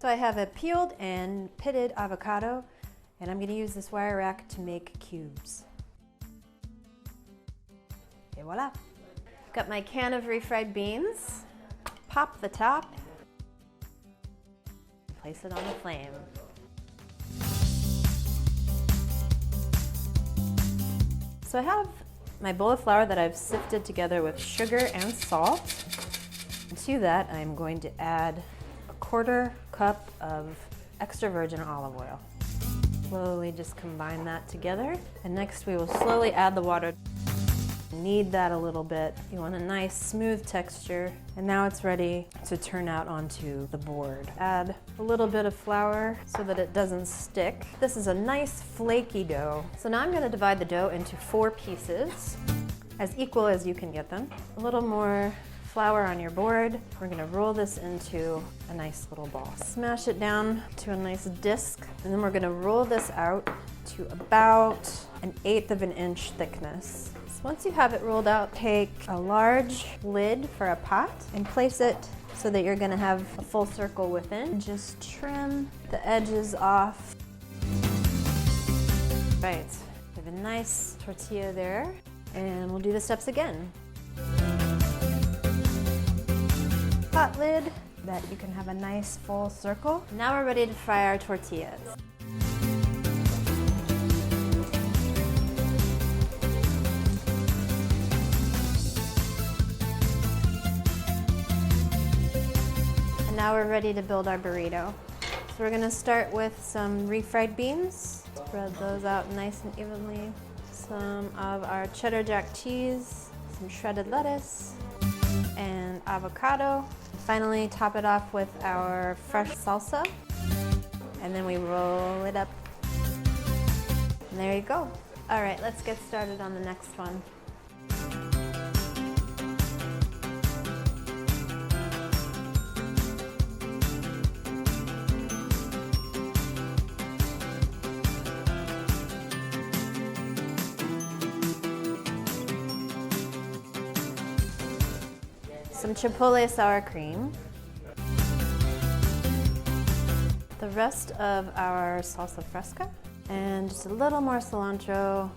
So I have a peeled and pitted avocado, and I'm going to use this wire rack to make cubes. Et voila! Got my can of refried beans. Pop the top. Place it on the flame. So I have my bowl of flour that I've sifted together with sugar and salt. And to that, I'm going to add a 1/4 cup of extra virgin olive oil. Slowly just combine that together. And next we will slowly add the water. Knead that a little bit. You want a nice smooth texture. And now it's ready to turn out onto the board. Add a little bit of flour so that it doesn't stick. This is a nice flaky dough. So now I'm going to divide the dough into 4 pieces, as equal as you can get them. A little more flour on your board. We're going to roll this into a nice little ball. Smash it down to a nice disc, and then we're going to roll this out to about 1/8 of an inch thickness. Once you have it rolled out, take a large lid for a pot and place it so that you're going to have a full circle within. Just trim the edges off. Right, we have a nice tortilla there, and we'll do the steps again. Pot lid, that you can have a nice full circle. Now we're ready to fry our tortillas. Now we're ready to build our burrito. So we're gonna start with some refried beans. Spread those out nice and evenly. Some of our cheddar jack cheese, some shredded lettuce, and avocado. Finally, top it off with our fresh salsa. And then we roll it up. And there you go. All right, let's get started on the next one. Some chipotle sour cream, the rest of our salsa fresca, and just a little more cilantro